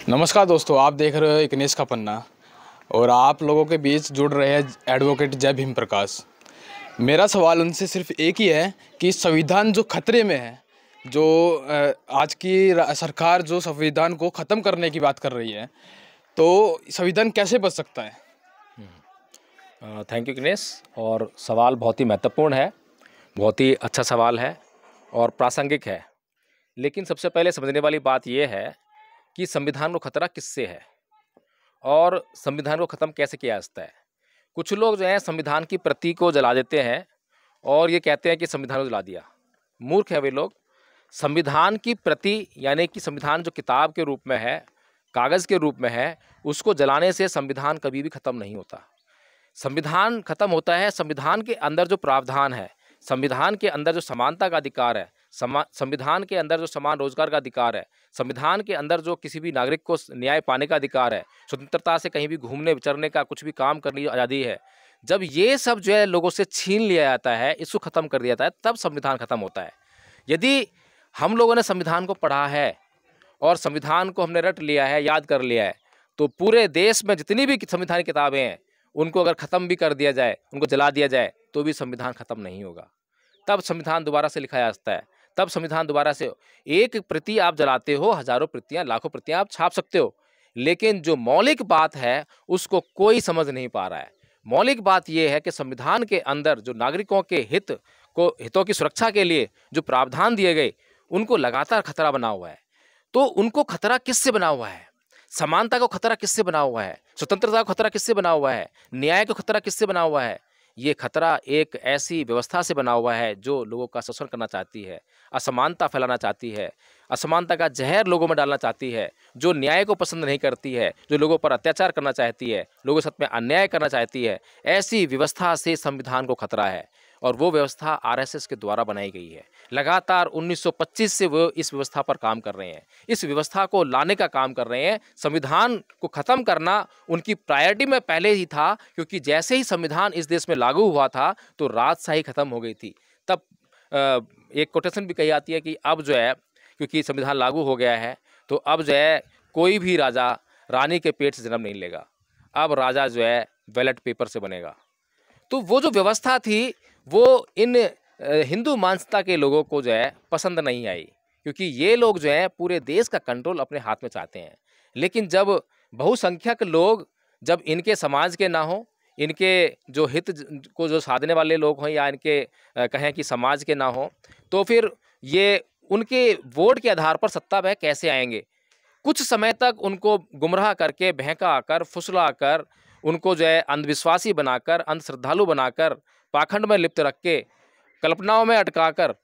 नमस्कार दोस्तों, आप देख रहे हो इकनेश का पन्ना और आप लोगों के बीच जुड़ रहे हैं एडवोकेट जय भीम प्रकाश। मेरा सवाल उनसे सिर्फ एक ही है कि संविधान जो खतरे में है, जो आज की सरकार जो संविधान को ख़त्म करने की बात कर रही है, तो संविधान कैसे बच सकता है? Thank you Iknesh. और सवाल बहुत ही महत्वपूर्ण है, बहुत ही अच्छा सवाल है और प्रासंगिक है। लेकिन सबसे पहले समझने वाली बात यह है कि संविधान को खतरा किससे है और संविधान को ख़त्म कैसे किया जा सकता है। कुछ लोग जो हैं संविधान की प्रति को जला देते हैं और ये कहते हैं कि संविधान को जला दिया। मूर्ख है वे लोग। संविधान की प्रति यानी कि संविधान जो किताब के रूप में है, कागज़ के रूप में है, उसको जलाने से संविधान कभी भी ख़त्म नहीं होता। संविधान खत्म होता है संविधान के अंदर जो प्रावधान है, संविधान के अंदर जो समानता का अधिकार है, संविधान के अंदर जो समान रोजगार का अधिकार है, संविधान के अंदर जो किसी भी नागरिक को न्याय पाने का अधिकार है, स्वतंत्रता से कहीं भी घूमने विचरने का, कुछ भी काम करने की आज़ादी है। जब ये सब जो है लोगों से छीन लिया जाता है, इसको ख़त्म कर दिया जाता है, तब संविधान खत्म होता है। यदि हम लोगों ने संविधान को पढ़ा है और संविधान को हमने रट लिया है, याद कर लिया है, तो पूरे देश में जितनी भी संविधान किताबें हैं उनको अगर ख़त्म भी कर दिया जाए, उनको जला दिया जाए, तो भी संविधान ख़त्म नहीं होगा। तब संविधान दोबारा से लिखा जा सकता है। तब संविधान दोबारा से, एक प्रति आप जलाते हो, हज़ारों प्रतियां, लाखों प्रतियां आप छाप सकते हो, लेकिन जो मौलिक बात है उसको कोई समझ नहीं पा रहा है। मौलिक बात यह है कि संविधान के अंदर जो नागरिकों के हितों की सुरक्षा के लिए जो प्रावधान दिए गए, उनको लगातार खतरा बना हुआ है। तो उनको खतरा किससे बना हुआ है? समानता को खतरा किससे बना हुआ है? स्वतंत्रता को खतरा किससे बना हुआ है? न्याय को खतरा किससे बना हुआ है? ये खतरा एक ऐसी व्यवस्था से बना हुआ है जो लोगों का शोषण करना चाहती है, असमानता फैलाना चाहती है, असमानता का जहर लोगों में डालना चाहती है, जो न्याय को पसंद नहीं करती है, जो लोगों पर अत्याचार करना चाहती है, लोगों के साथ में अन्याय करना चाहती है। ऐसी व्यवस्था से संविधान को खतरा है और वो व्यवस्था आरएसएस के द्वारा बनाई गई है। लगातार 1925 से वो इस व्यवस्था पर काम कर रहे हैं, इस व्यवस्था को लाने का काम कर रहे हैं। संविधान को ख़त्म करना उनकी प्रायोरिटी में पहले ही था, क्योंकि जैसे ही संविधान इस देश में लागू हुआ था तो राजशाही ख़त्म हो गई थी। तब एक कोटेशन भी कही जाती है कि अब जो है, क्योंकि संविधान लागू हो गया है, तो अब जो है कोई भी राजा रानी के पेट से जन्म नहीं लेगा, अब राजा जो है बैलेट पेपर से बनेगा। तो वो जो व्यवस्था थी वो इन हिंदू मानसिकता के लोगों को जो है पसंद नहीं आई, क्योंकि ये लोग जो है पूरे देश का कंट्रोल अपने हाथ में चाहते हैं। लेकिन जब बहुसंख्यक लोग, जब इनके समाज के ना हो, इनके जो हित को जो साधने वाले लोग हों, या इनके कहें कि समाज के ना हो, तो फिर ये उनके वोट के आधार पर सत्ता में कैसे आएंगे? कुछ समय तक उनको गुमराह करके, बहका कर, फुसला कर, उनको जो है अंधविश्वासी बनाकर, अंधश्रद्धालु बनाकर, पाखंड में लिप्त रख के, कल्पनाओं में अटकाकर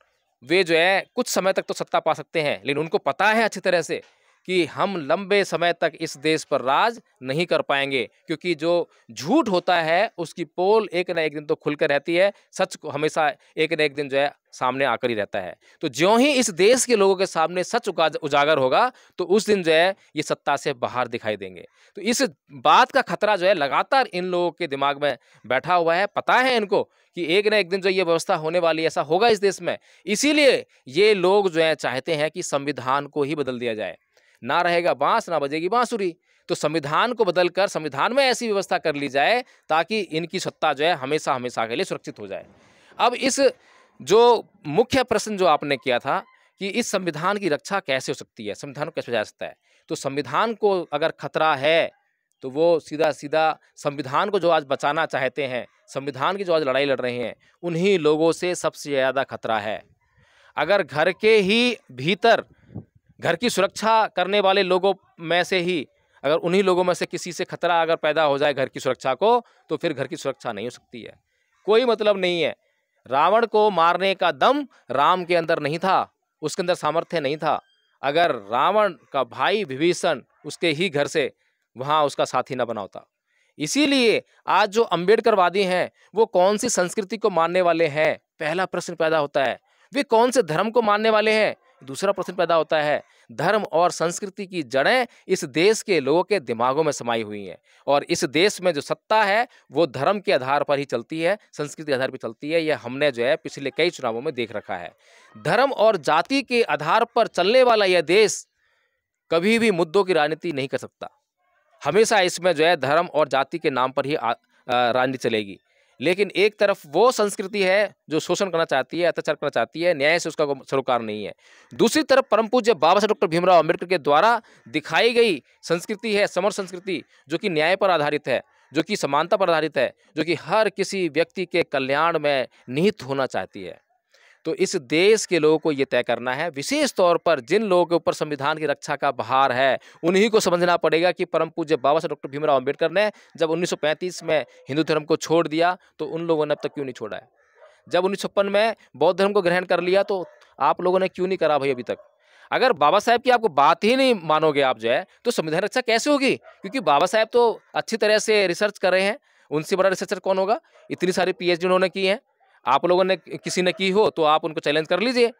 वे जो है कुछ समय तक तो सत्ता पा सकते हैं। लेकिन उनको पता है अच्छी तरह से कि हम लंबे समय तक इस देश पर राज नहीं कर पाएंगे, क्योंकि जो झूठ होता है उसकी पोल एक न एक दिन तो खुलकर रहती है, सच को हमेशा एक न एक दिन जो है सामने आकर ही रहता है। तो ज्यों ही इस देश के लोगों के सामने सच उजागर होगा, तो उस दिन जो है ये सत्ता से बाहर दिखाई देंगे। तो इस बात का खतरा जो है लगातार इन लोगों के दिमाग में बैठा हुआ है। पता है इनको कि एक न एक दिन जो ये व्यवस्था होने वाली है, ऐसा होगा इस देश में। इसीलिए ये लोग जो है चाहते हैं कि संविधान को ही बदल दिया जाए। ना रहेगा बांस, ना बजेगी बांसुरी। तो संविधान को बदलकर संविधान में ऐसी व्यवस्था कर ली जाए ताकि इनकी सत्ता जो है हमेशा हमेशा के लिए सुरक्षित हो जाए। अब इस जो मुख्य प्रश्न जो आपने किया था कि इस संविधान की रक्षा कैसे हो सकती है, संविधान को कैसे बचाया जा सकता है, तो संविधान को अगर खतरा है तो वो सीधा सीधा संविधान को जो आज बचाना चाहते हैं, संविधान की जो आज लड़ाई लड़ रहे हैं, उन्हीं लोगों से सबसे ज़्यादा खतरा है। अगर घर के ही भीतर घर की सुरक्षा करने वाले लोगों में से ही, अगर उन्हीं लोगों में से किसी से खतरा अगर पैदा हो जाए घर की सुरक्षा को, तो फिर घर की सुरक्षा नहीं हो सकती है। कोई मतलब नहीं है। रावण को मारने का दम राम के अंदर नहीं था, उसके अंदर सामर्थ्य नहीं था। अगर रावण का भाई विभीषण उसके ही घर से वहाँ उसका साथी न बना होता। इसीलिए आज जो अम्बेडकरवादी हैं वो कौन सी संस्कृति को मानने वाले हैं, पहला प्रश्न पैदा होता है। वे कौन से धर्म को मानने वाले हैं, दूसरा प्रश्न पैदा होता है। धर्म और संस्कृति की जड़ें इस देश के लोगों के दिमागों में समाई हुई हैं, और इस देश में जो सत्ता है वो धर्म के आधार पर ही चलती है, संस्कृति के आधार पर चलती है। यह हमने जो है पिछले कई चुनावों में देख रखा है। धर्म और जाति के आधार पर चलने वाला यह देश कभी भी मुद्दों की राजनीति नहीं कर सकता। हमेशा इसमें जो है धर्म और जाति के नाम पर ही राजनीति चलेगी। लेकिन एक तरफ वो संस्कृति है जो शोषण करना चाहती है, अत्याचार करना चाहती है, न्याय से उसका कोई सरोकार नहीं है। दूसरी तरफ परम पूज्य बाबा साहब डॉक्टर भीमराव अम्बेडकर के द्वारा दिखाई गई संस्कृति है, समर संस्कृति, जो कि न्याय पर आधारित है, जो कि समानता पर आधारित है, जो कि हर किसी व्यक्ति के कल्याण में निहित होना चाहती है। तो इस देश के लोगों को ये तय करना है, विशेष तौर पर जिन लोगों के ऊपर संविधान की रक्षा का भार है, उन्हीं को समझना पड़ेगा कि परम पूज्य बाबा साहब डॉक्टर भीमराव अम्बेडकर ने जब 1935 में हिंदू धर्म को छोड़ दिया तो उन लोगों ने अब तक क्यों नहीं छोड़ा है। जब 1956 में बौद्ध धर्म को ग्रहण कर लिया तो आप लोगों ने क्यों नहीं करा भाई अभी तक। अगर बाबा साहब की आपको बात ही नहीं मानोगे आप जो है, तो संविधान रक्षा कैसे होगी। क्योंकि बाबा साहब तो अच्छी तरह से रिसर्च कर रहे हैं, उनसे बड़ा रिसर्चर कौन होगा। इतनी सारी PhD उन्होंने की है, आप लोगों ने किसी ने की हो तो आप उनको चैलेंज कर लीजिए।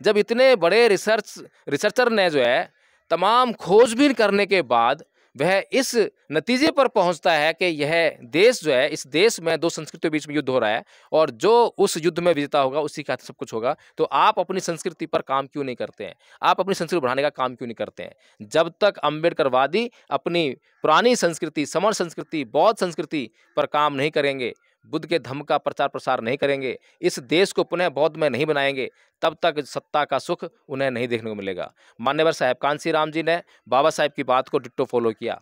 जब इतने बड़े रिसर्चर ने जो है तमाम खोजबीन करने के बाद वह इस नतीजे पर पहुंचता है कि यह देश जो है, इस देश में दो संस्कृतियों के बीच में युद्ध हो रहा है और जो उस युद्ध में विजेता होगा उसी का सब कुछ होगा, तो आप अपनी संस्कृति पर काम क्यों नहीं करते हैं, आप अपनी संस्कृति बढ़ाने का काम क्यों नहीं करते हैं। जब तक अम्बेडकरवादी अपनी पुरानी संस्कृति, समर संस्कृति, बौद्ध संस्कृति पर काम नहीं करेंगे, बुद्ध के धम्म का प्रचार प्रसार नहीं करेंगे, इस देश को पुनः बौद्ध में नहीं बनाएंगे, तब तक सत्ता का सुख उन्हें नहीं देखने को मिलेगा। मान्यवर साहब कांसी राम जी ने बाबा साहब की बात को डिट्टो फॉलो किया।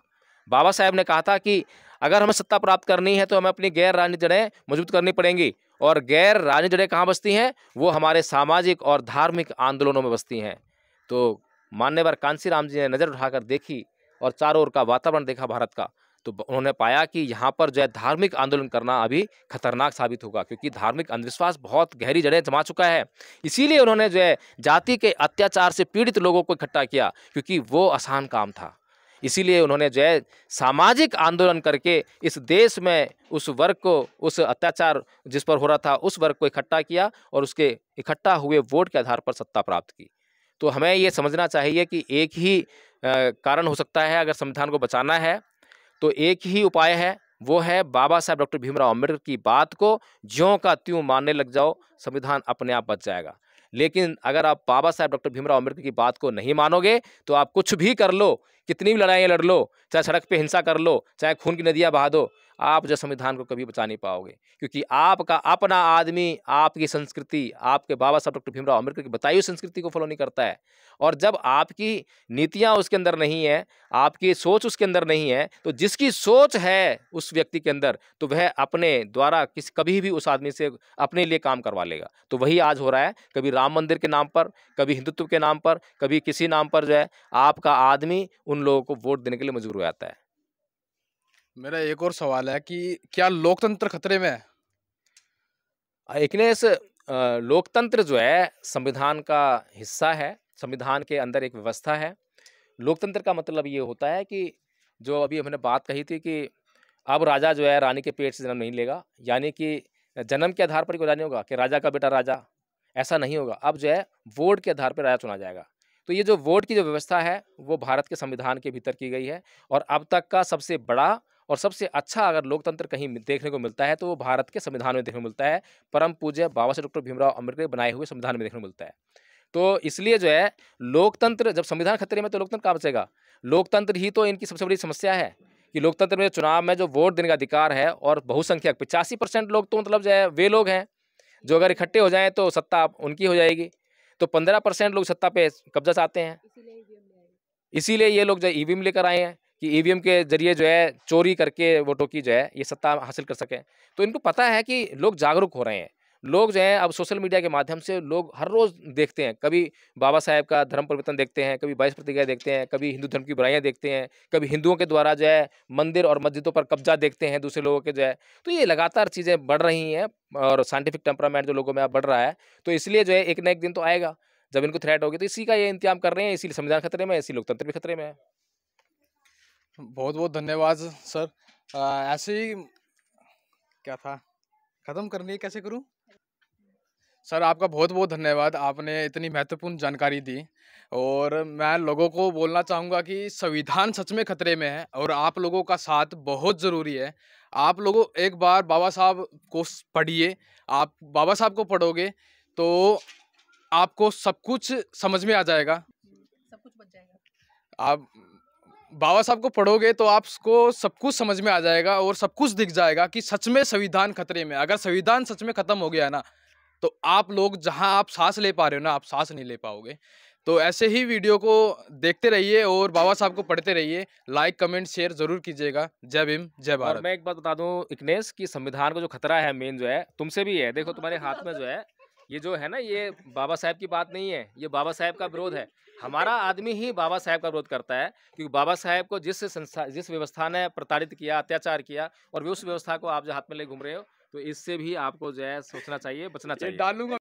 बाबा साहब ने कहा था कि अगर हमें सत्ता प्राप्त करनी है तो हमें अपनी गैर राजनीतिक जड़ें मजबूत करनी पड़ेंगी, और गैर राजनीतिक जड़ें कहाँ बसती हैं, वो हमारे सामाजिक और धार्मिक आंदोलनों में बसती हैं। तो मान्यवर कांसी राम जी ने नज़र उठाकर देखी और चारों ओर का वातावरण देखा भारत का, तो उन्होंने पाया कि यहाँ पर जो है धार्मिक आंदोलन करना अभी खतरनाक साबित होगा, क्योंकि धार्मिक अंधविश्वास बहुत गहरी जड़ें जमा चुका है। इसीलिए उन्होंने जो है जाति के अत्याचार से पीड़ित लोगों को इकट्ठा किया, क्योंकि वो आसान काम था। इसीलिए उन्होंने जो है सामाजिक आंदोलन करके इस देश में उस वर्ग को, उस अत्याचार जिस पर हो रहा था उस वर्ग को इकट्ठा किया और उसके इकट्ठा हुए वोट के आधार पर सत्ता प्राप्त की। तो हमें ये समझना चाहिए कि एक ही कारण हो सकता है, अगर संविधान को बचाना है तो एक ही उपाय है, वो है बाबा साहब डॉक्टर भीमराव अम्बेडकर की बात को ज्यों का त्यों मानने लग जाओ, संविधान अपने आप बच जाएगा। लेकिन अगर आप बाबा साहब डॉक्टर भीमराव अम्बेडकर की बात को नहीं मानोगे तो आप कुछ भी कर लो, कितनी भी लड़ाइयाँ लड़ लो, चाहे सड़क पे हिंसा कर लो, चाहे खून की नदियाँ बहा दो, आप जो संविधान को कभी बचा नहीं पाओगे। क्योंकि आपका अपना आदमी आपकी संस्कृति, आपके बाबा साहब डॉक्टर भीमराव अम्बेडकर की बताई हुई संस्कृति को फॉलो नहीं करता है, और जब आपकी नीतियाँ उसके अंदर नहीं है, आपकी सोच उसके अंदर नहीं है, तो जिसकी सोच है उस व्यक्ति के अंदर, तो वह अपने द्वारा कभी भी उस आदमी से अपने लिए काम करवा लेगा। तो वही आज हो रहा है, कभी राम मंदिर के नाम पर, कभी हिंदुत्व के नाम पर, कभी किसी नाम पर जो है आपका आदमी उन लोगों को वोट देने के लिए मजबूर हो जाता है। मेरा एक और सवाल है कि क्या लोकतंत्र खतरे में है? इस लोकतंत्र जो है संविधान का हिस्सा है, संविधान के अंदर एक व्यवस्था है। लोकतंत्र का मतलब ये होता है कि जो अभी हमने बात कही थी कि अब राजा जो है रानी के पेट से जन्म नहीं लेगा, यानी कि जन्म के आधार पर ही राजा नहीं होगा कि राजा का बेटा राजा, ऐसा नहीं होगा। अब जो है वोट के आधार पर राजा चुना जाएगा। तो ये जो वोट की जो व्यवस्था है वो भारत के संविधान के भीतर की गई है, और अब तक का सबसे बड़ा और सबसे अच्छा अगर लोकतंत्र कहीं देखने को मिलता है तो वो भारत के संविधान में देखने को मिलता है, परम पूज्य बाबा साहब डॉक्टर भीमराव अम्बेडकर बनाए हुए संविधान में देखने को मिलता है। तो इसलिए जो है लोकतंत्र, जब संविधान खतरे में तो लोकतंत्र कहाँ बचेगा। लोकतंत्र ही तो इनकी सबसे बड़ी समस्या है कि लोकतंत्र में चुनाव में जो वोट देने का अधिकार है, और बहुसंख्यक 85% लोग तो मतलब जो है वे लोग हैं जो अगर इकट्ठे हो जाएं तो सत्ता उनकी हो जाएगी, तो 15% लोग सत्ता पे कब्जा चाहते हैं। इसीलिए ये लोग जो EVM लेकर आए हैं कि EVM के जरिए जो है चोरी करके वोटों की जो है ये सत्ता हासिल कर सकें। तो इनको पता है कि लोग जागरूक हो रहे हैं, लोग जो हैं अब सोशल मीडिया के माध्यम से लोग हर रोज़ देखते हैं, कभी बाबा साहब का धर्म परिवर्तन देखते हैं, कभी 22 प्रतिज्ञा देखते हैं, कभी हिंदू धर्म की बुराइयां देखते हैं, कभी हिंदुओं के द्वारा जो है मंदिर और मस्जिदों पर कब्जा देखते हैं दूसरे लोगों के जो है। तो ये लगातार चीज़ें बढ़ रही हैं और साइंटिफिक टेम्परामेंट जो लोगों में अब बढ़ रहा है, तो इसलिए जो है एक ना एक दिन तो आएगा जब इनको थ्रेट होगी। तो इसी का ये इंतजाम कर रहे हैं, इसीलिए संविधान खतरे में है, इसी लोकतंत्र भी खतरे में है। बहुत बहुत धन्यवाद सर। ऐसे ही क्या था, ख़त्म करनी है, कैसे करूं? सर आपका बहुत बहुत धन्यवाद, आपने इतनी महत्वपूर्ण जानकारी दी। और मैं लोगों को बोलना चाहूँगा कि संविधान सच में खतरे में है और आप लोगों का साथ बहुत ज़रूरी है। आप लोगों एक बार बाबा साहब को पढ़िए, आप बाबा साहब को पढ़ोगे तो आपको सब कुछ समझ में आ जाएगा। सब कुछ बच जाएगा। आप बाबा साहब को पढ़ोगे तो आपको सब कुछ समझ में आ जाएगा और सब कुछ दिख जाएगा कि सच में संविधान खतरे में है। अगर संविधान सच में खत्म हो गया ना, तो आप लोग जहां आप सांस ले पा रहे हो ना, आप सांस नहीं ले पाओगे। तो ऐसे ही वीडियो को देखते रहिए और बाबा साहब को पढ़ते रहिए। लाइक कमेंट शेयर जरूर कीजिएगा। जय भीम, जय और भारत। मैं एक बात बता दूं इग्नेश, कि संविधान को जो खतरा है मेन जो है तुमसे भी है। देखो तुम्हारे हाथ में जो है, ये जो है ना, ये बाबा साहब की बात नहीं है, ये बाबा साहब का विरोध है। हमारा आदमी ही बाबा साहब का विरोध करता है, क्योंकि बाबा साहब को जिस व्यवस्था ने प्रताड़ित किया, अत्याचार किया, और वे उस व्यवस्था को आप जो हाथ में ले घूम रहे हो, तो इससे भी आपको जो है सोचना चाहिए, बचना ये चाहिए। डालूंगा।